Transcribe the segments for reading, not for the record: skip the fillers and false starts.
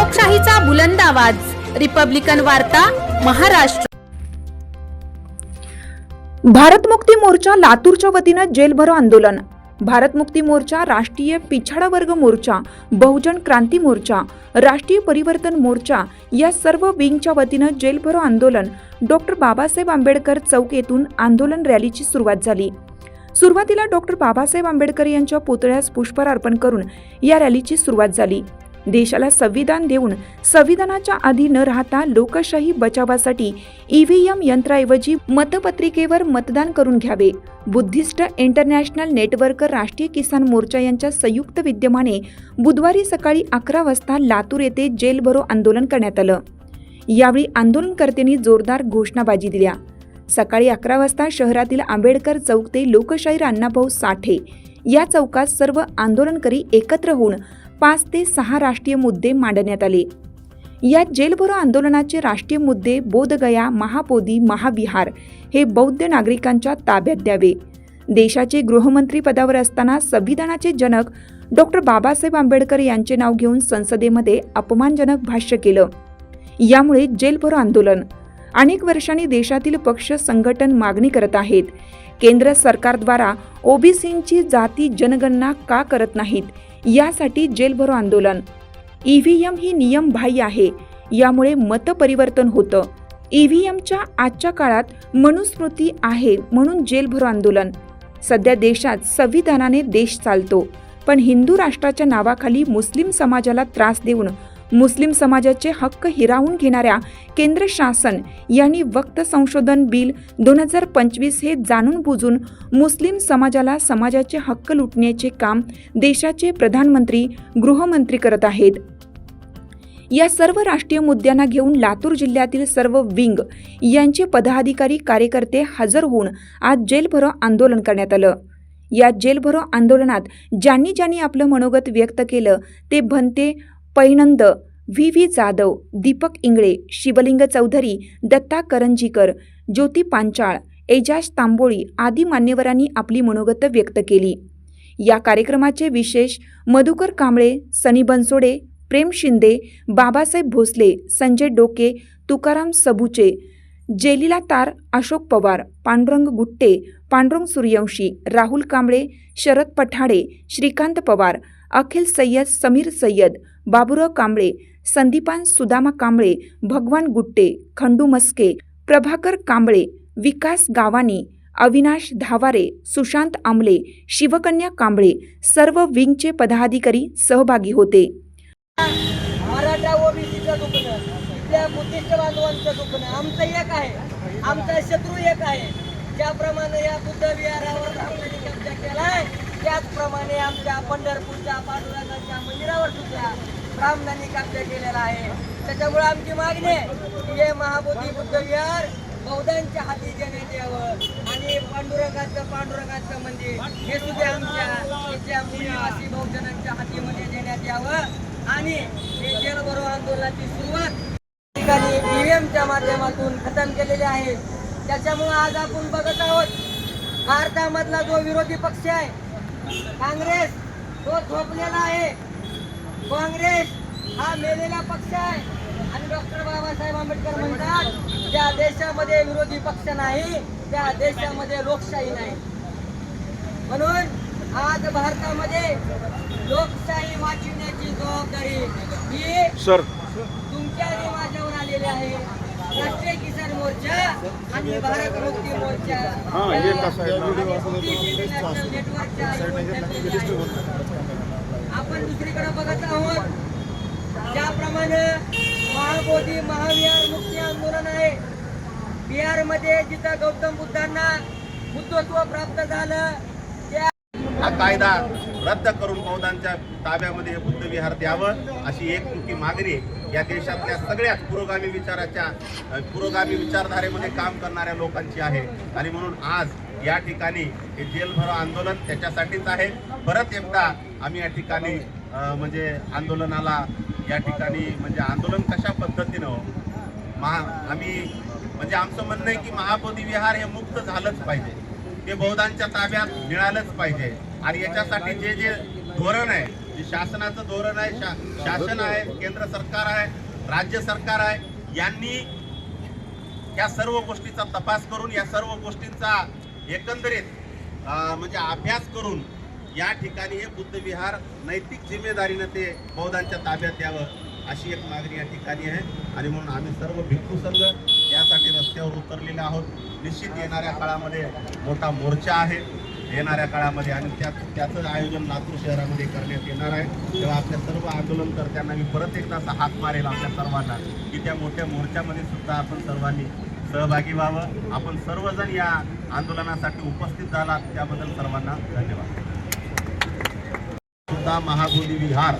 लोकशाहीचा बुलंद आवाज, रिपब्लिकन वार्ता, महाराष्ट्र। भारत मुक्ती मोर्चा लातूरच्या वतीनं जेल भरो आंदोलन। भारत मुक्ती मोर्चा, राष्ट्रीय पिछाड़ा वर्ग मोर्चा, बहुजन क्रांती मोर्चा, राष्ट्रीय परिवर्तन मोर्चा या सर्व विंगच्या वतीनं जेल भरो आंदोलन डॉक्टर बाबासाहेब आंबेडकर चौक येथून आंदोलन रॅलीची सुरुवात झाली। सुरुवातीला डॉक्टर बाबासाहेब आंबेडकर यांच्या पुतळ्यास पुष्पहार अर्पण करून या रॅलीची सुरुवात झाली। देशाला संविधान देऊन संविधानाच्या आधी न राहता लोकशाही बचावासाठी ईव्हीएम यंत्राऐवजी मतपत्रिकेवर मतदान करून घ्यावे। बुद्धिस्ट इंटरनॅशनल नेटवर्क, राष्ट्रीय किसान मोर्चा यांच्या संयुक्त विद्यमाने बुधवारी सकाळी 11 वाजता लातूर येथे जेल भरो आंदोलन करण्यात आलं। यावेळी आंदोलनकर्त्यांनी जोरदार घोषणाबाजी दिल्या। सकाळी 11 वाजता शहरातील आंबेडकर चौक ते लोकशाहीर अण्णाभाऊ साठे या चौकात सर्व आंदोलनकरी एकत्र होऊन 5 ते 6 राष्ट्रीय मुद्दे मांडण्यात आले। या जेल भरो आंदोलनाचे राष्ट्रीय मुद्दे बोधगया, महाबोधी, महाविहार हे बौद्ध नागरिकांच्या ताब्यात द्यावे। देशाचे गृहमंत्री पदावर असताना संविधानाचे जनक डॉक्टर बाबासाहेब आंबेडकर यांचे नाव घेऊन संसदेमध्ये अपमानजनक भाष्य केलं। यामुळे जेल भरो आंदोलन। अनेक वर्षांनी देशातील पक्ष संघटन मागणी करत आहेत, केंद्र सरकारद्वारा ओबीसींची जाती जनगणना का करत नाहीत, यासाठी जेल भरो आंदोलन। ईव्हीएम ही नियमबाह्य आहे, यामुळे मत परिवर्तन होतं। ईव्हीएमच्या आजच्या काळात मनुस्मृती आहे म्हणून जेल भरो आंदोलन। सध्या देशात संविधानाने देश चालतो, पण हिंदू राष्ट्राच्या नावाखाली मुस्लिम समाजाला त्रास देऊन मुस्लिम समाजाचे हक्क हिरावून घेणाऱ्या केंद्र शासन यांनी वक्त संशोधन बिल 2025 हे जाणून बुजून मुस्लिम समाजाला समाजाचे हक्क लुटण्याचे काम देशाचे प्रधानमंत्री, गृहमंत्री करत आहेत। या सर्व राष्ट्रीय मुद्द्यांना घेऊन लातूर जिल्ह्यातील सर्व विंग यांचे पदाधिकारी, कार्यकर्ते हजर होऊन आज जेल भरो आंदोलन करण्यात आलं। या जेल भरो आंदोलनात ज्यांनी आपलं मनोगत व्यक्त केलं ते भंते पैनंद, व्ही जाधव, दीपक इंगळे, शिवलिंग चौधरी, दत्ता करंजीकर, ज्योती पांचाळ, एजाज तांबोळी आदी मान्यवरांनी आपली मनोगत व्यक्त केली। या कार्यक्रमाचे विशेष मधुकर कांबळे, सनी बनसोडे, प्रेम शिंदे, बाबासाहेब भोसले, संजय डोके, तुकाराम सबुचे, जेलीला तार, अशोक पवार, पांडुरंग गुट्टे, पांडुरंग सूर्यवंशी, राहुल कांबळे, शरद पठाडे, श्रीकांत पवार, अखिल सय्यद, समीर सय्यद, बाबुराव कांबळे, संदीपान सुदामा कांबळे, भगवान गुट्टे, खंडू मस्के, प्रभाकर कांबळे, विकास गावानी, अविनाश धावारे, सुशांत आमले, शिवकन्या कांबळे सर्व विंगचे पदाधिकारी सहभागी होते। मराठा ओबीसीचं दुखणं, इथल्या बुद्धिस्ट बांधवांचं दुखणं आमचं एक आहे, आमचा शत्रू एक आहे। ज्याप्रमाणे या बुद्ध विहारावर रामनानी कब्जा केलाय, त्याचप्रमाणे आमच्या पंढरपूरच्या पांडुरंगाच्या मंदिरावर सुद्धा रामनानी कब्जा केलेला आहे। त्याच्यामुळे आमची मागणी आहे की हे महाबोधी बुद्ध विहार बौद्धांच्या हाती देण्यात यावं आणि पांडुरंगाचं मंदिर हे सुद्धा आमच्या मुनिवासी बहुजनांच्या हातीमध्ये देण्यात यावं आणि हे जेल भरो आंदोलनाची सुरुवात ठिकाणी ईव्हीएमच्या माध्यमातून खतम केलेली आहे। त्याच्यामुळे आज आपण बघत आहोत भारतामधला जो विरोधी पक्ष आहे काँग्रेस, तो झोपलेला आहे। काँग्रेस हा मेलेला पक्ष आहे आणि डॉक्टर बाबासाहेब आंबेडकर म्हणतात ज्या देशामध्ये विरोधी पक्ष नाही त्या देशामध्ये लोकशाही नाही। म्हणून आज भारतामध्ये लोकशाही वाचवण्याची जबाबदारी ही तुमच्या आणि माझ्यावर आलेली आहे। राष्ट्रीय किसान मोर्चा आणि भारत मुक्ती मोर्चा नेटवर्कच्या आपण दुसरीकडे बघत आहोत। ज्याप्रमाणे महाबोधी महाविहार मुक्ती आंदोलन आहे, बिहारमध्ये जिथं गौतम बुद्धांना बुद्धत्व प्राप्त झालं त्या हा कायदा रद्द करून बौद्धांच्या ताब्यामध्ये बुद्ध विहार द्यावं अशी एकमुखी मागणी या देशातल्या सगळ्याच पुरोगामी विचारधारेमध्ये काम करणाऱ्या लोकांची आहे। आणि म्हणून आज या ठिकाणी हे जेल भरो आंदोलन त्याच्यासाठीच आहे। परत एकदा आम्ही या ठिकाणी म्हणजे आंदोलनाला या ठिकाणी म्हणजे आंदोलन कशा पद्धतीनं आम्ही म्हणजे आमचं म्हणणं आहे की महाबोधी विहार हे मुक्त झालंच पाहिजे, हे बौद्धांच्या ताब्यात मिळालंच पाहिजे आणि याच्यासाठी जे धोरण आहे जे शासनाचं धोरण आहे, शासन आहे, केंद्र सरकार आहे, राज्य सरकार आहे, यांनी या सर्व गोष्टीचा तपास करून या सर्व गोष्टींचा एकंदरीत म्हणजे अभ्यास करून या ठिकाणी हे बुद्ध विहार नैतिक जिम्मेदारीने ते बौद्धांच्या ताब्यात यावं अशी एक मागणी या ठिकाणी आहे. आणि म्हणून आम्ही सर्व भिक्खू संघ यासाठी रस्त्यावर उतरलेले आहोत. निश्चित येणाऱ्या काळामध्ये मोठा मोर्चा आहे येणाऱ्या काळामध्ये आणि त्याचं आयोजन लातूर शहरामध्ये करण्यात येणार आहे. तेव्हा आपल्या सर्व आंदोलनकर्त्यांना मी परत एकदा असा हाक मारेल आपल्या सर्वांना की त्या मोठ्या मोर्चामध्ये सुद्धा आपण सर्वांनी सहभागी व्हावं. आपण सर्वजण या आंदोलनासाठी उपस्थित झालात त्याबद्दल सर्वांना धन्यवाद. सुद्धा महाबोधी विहार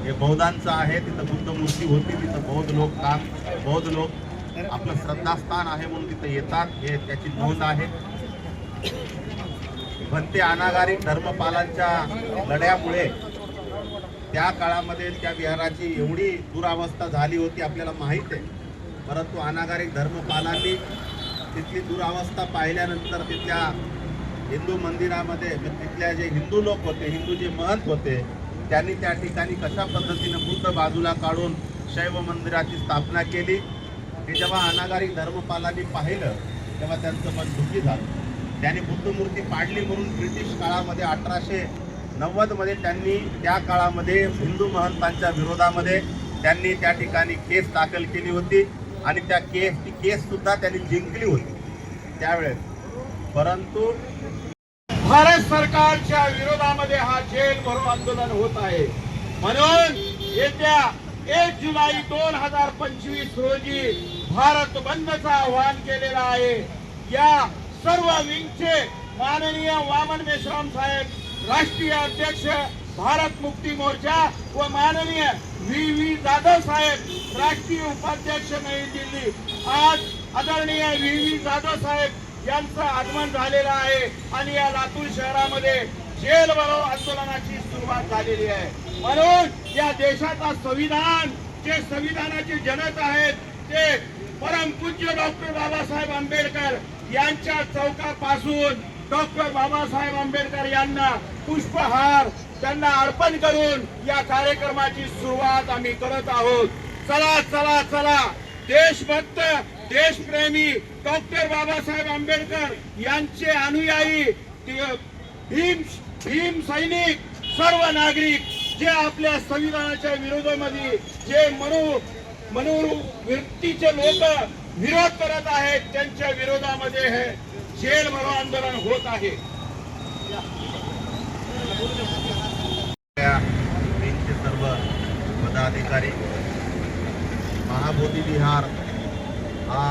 हे बौद्धांचं आहे. तिथं बुद्ध मूर्ती होती, तिथं बौद्ध लोक आपलं श्रद्धास्थान आहे म्हणून तिथं येतात, हे त्याची नोंद आहे. भंते अनागारिक धर्मपालांच्या लढ्यामुळे त्या काळामध्ये त्या विहाराची एवढी दुरावस्था झाली होती आपल्याला माहीत आहे. परंतु अनागारिक धर्मपालांनी तिथली दुरावस्था पाहिल्यानंतर तिथल्या हिंदू मंदिरामध्ये तिथल्या जे हिंदू लोक होते, हिंदू जे महंत होते, त्यांनी त्या ठिकाणी कशा पद्धतीनं बुद्ध बाजूला काढून शैव मंदिराची स्थापना केली. हे जेव्हा अनागारिक धर्मपालांनी पाहिलं तेव्हा त्यांचं मन दुःखी झालं. त्यांनी बुद्ध मूर्ती पाडली म्हणून ब्रिटिश काळामध्ये 1890 त्यांनी त्या काळामध्ये हिंदू महंतांच्या विरोधामध्ये त्यांनी त्या ठिकाणी केस दाखल केली होती आणि ती केस सुद्धा त्यांनी जिंकली होती त्यावेळेस. परंतु भारत सरकारच्या विरोधामध्ये हा जेल भरो आंदोलन होत आहे. म्हणून येत्या 1 जुलै 2025 रोजी भारत बंदचं आवाहन केलेलं आहे. या सर्व विंगचे माननीय वामन मेश्राम साहेब राष्ट्रीय अध्यक्ष भारत मुक्ती मोर्चा व माननीय व्ही जाधव साहेब राष्ट्रीय उपाध्यक्ष नवी दिल्ली, आज आदरणीय व्ही जाधव साहेब यांचं आगमन झालेलं आहे आणि या लातूर शहरामध्ये जेल भरो आंदोलनाची सुरुवात झालेली आहे. म्हणून या देशाचा संविधान, जे संविधानाचे जनक आहेत ते परमपूज्य डॉक्टर बाबासाहेब आंबेडकर यांच्या चौकापासून डॉक्टर बाबासाहेब आंबेडकर यांना पुष्पहार त्यांना अर्पण करून या कार्यक्रमाची सुरुवात आम्ही करत आहोत. चला चला चला, देशभक्त देशप्रेमी डॉक्टर बाबासाहेब आंबेडकर यांचे अनुयायी भीम सैनिक, सर्व नागरिक जे आपल्या संविधानाच्या विरोधामध्ये जे मनोवृत्तीचे लोक विरोध करत आहेत त्यांच्या विरोधामध्ये हे जेल भरो आंदोलन होत आहे. सर्व पदाधिकारी, महाबोधी विहार हा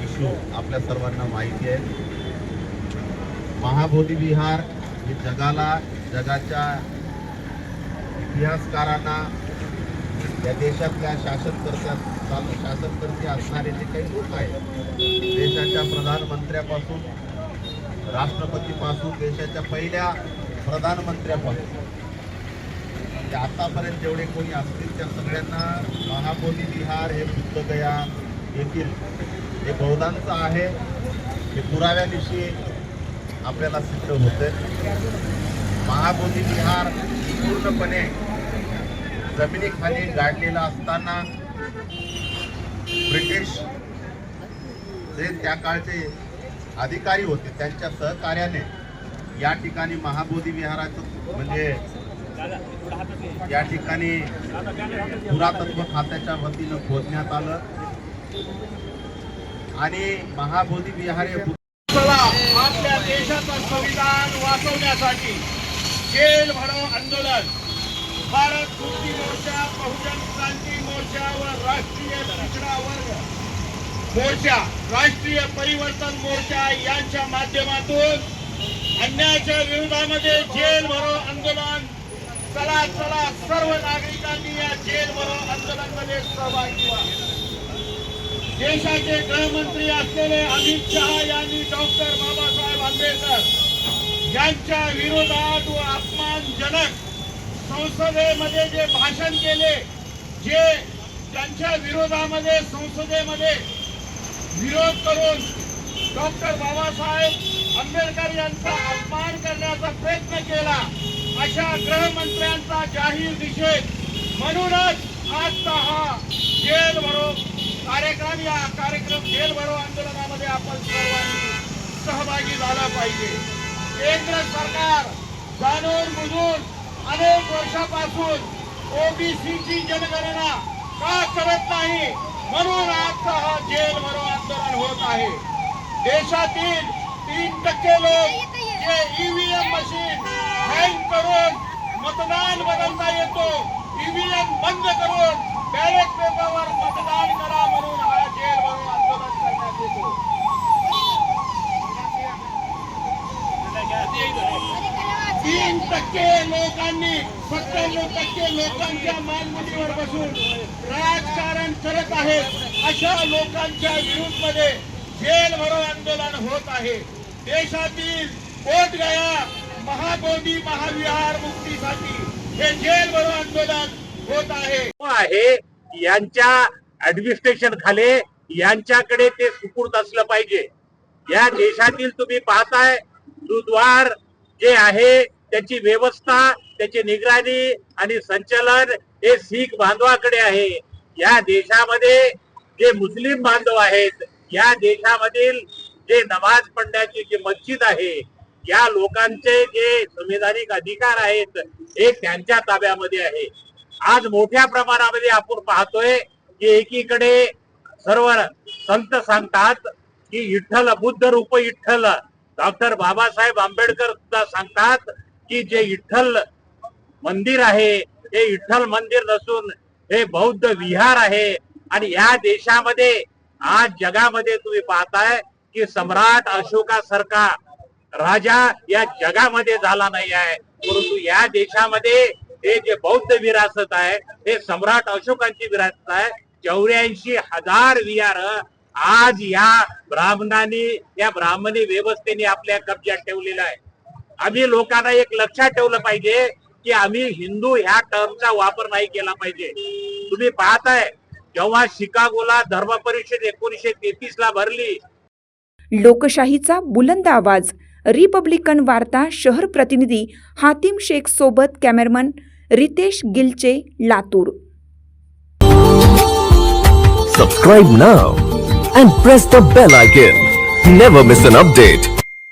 इशू आपल्या सर्वांना माहिती आहे. महाबोधी विहार हे जगाच्या इतिहासकारांना, या देशातल्या शासनकर्ते असणारे जे काही लोक आहेत, देशाच्या प्रधानमंत्र्यापासून, राष्ट्रपतीपासून, देशाच्या पहिल्या प्रधानमंत्र्यापासून ते आतापर्यंत जेवढे कोणी असतील त्या सगळ्यांना महाबोधी विहार हे बुद्धगया येथील हे बौद्धांचं आहे हे पुराव्यानिशी आपल्याला सिद्ध होते. महाबोधी विहार पूर्णपणे जमिनीखाली गाडलेला असताना ब्रिटिश जे त्या काळचे अधिकारी होते त्यांच्या सहकार्याने या ठिकाणी महाबोधी विहाराचं म्हणजे या ठिकाणी पुरातत्व खात्याच्या वतीनं खोदण्यात आलं आणि महाबोधी विहार हे आपल्या देशाचं संविधान वाचवण्यासाठी जेल भरो आंदोलन भारत मुक्ती मोर्चा, बहुजन क्रांती मोर्चा व राष्ट्रीय पिछड़ा वर्ग मोर्चा, राष्ट्रीय परिवर्तन मोर्चा यांच्या माध्यमातून अन्यायाच्या विरोधामध्ये जेल भरो आंदोलन. चला चला, सर्व नागरिकांनी या जेल भरो आंदोलनामध्ये सहभागी व्हा. देशाचे गृहमंत्री असलेले अमित शहा यांनी डॉक्टर बाबासाहेब आंबेडकर यांच्या विरोधात व अपमानजनक संसदेमध्ये जे भाषण केले, जे त्यांच्या विरोधामध्ये संसदेमध्ये विरोध करून डॉक्टर बाबासाहेब आंबेडकर यांचा अपमान करण्याचा प्रयत्न केला अशा गृहमंत्र्यांचा जाहीर निषेध म्हणूनच आजचा हा जेल भरो कार्यक्रम, या कार्यक्रम जेल भरो आंदोलनामध्ये आपण सर्वांनी सहभागी झाला पाहिजे. केंद्र सरकार जाणून बुजून अनेक वर्षापासून ओबीसीची जनगणना का करत नाही, म्हणून आजचा हा जेल भरो आंदोलन होत आहे. देशातील 3% लोक जे ईव्हीएम मशीन हँग करून मतदान बदलता येतो, ईव्हीएम बंद करून बॅलेट पेपरवर मतदान करा म्हणून हा जेल भरो आंदोलन करण्यात येतो. 3% लोकांनी 97% लोकांच्या मानमतीवर बसून राजकारण करत आहेत. अशा लोकांच्या विरुद्धमध्ये जेल भरो आंदोलन होत आहे. देशातील बोधगया, महाबोधी, महाविहार मुक्तीसाठी हे जेल भरो आंदोलन होत आहे. यांच्या ऍडमिनिस्ट्रेशन खाली यांच्याकडे ते सुपूर्द असलं पाहिजे. या देशातील तुम्ही पाहताय गुरुद्वार जे आहे त्याची व्यवस्था, त्याची निगराणी आणि संचालन हे शीख बांधवाकडे आहे. या देशामध्ये जे मुस्लिम बांधव आहेत, या देशामधील जे नमाज पढण्याची जी मस्जिद आहे, या लोकांचे जे संविधानिक अधिकार आहेत हे त्यांच्या ताब्यामध्ये आहे. आज मोठ्या प्रमाणामध्ये आपण पाहतोय की एकीकडे सर्व संत सांगतात की विठ्ठल बुद्ध रूप विठ्ठल, डॉक्टर बाबासाहेब आंबेडकर सुद्धा सांगतात की जे विठ्ठल मंदिर आहे हे विठ्ठल मंदिर नसून हे बौद्ध विहार आहे. आणि या देशामध्ये आज जगामध्ये तुम्ही पाहताय की सम्राट अशोकासारखा राजा या जगामध्ये झाला नाही आहे, परंतु या देशामध्ये हे जे बौद्ध विरासत आहे हे सम्राट अशोकांची विरासत आहे. 84,000 विहार आज या ब्राह्मणांनी, या ब्राह्मणी व्यवस्थेने आपल्या कब्जात ठेवलेला आहे. आम्ही लोकांना एक लक्षात ठेवलं पाहिजे की आम्ही हिंदू ह्या टर्मचा वापर नाही केला पाहिजे. तुम्ही पाहताय जेव्हा शिकागोला धर्म परिषद 1933 ला भरली, लोकशाहीचा बुलंद आवाज. रिपब्लिकन वार्ता शहर प्रतिनिधी हातिम शेख सोबत cameraman Ritesh Gilche, Latur. Subscribe now and press the bell icon. Never miss an update.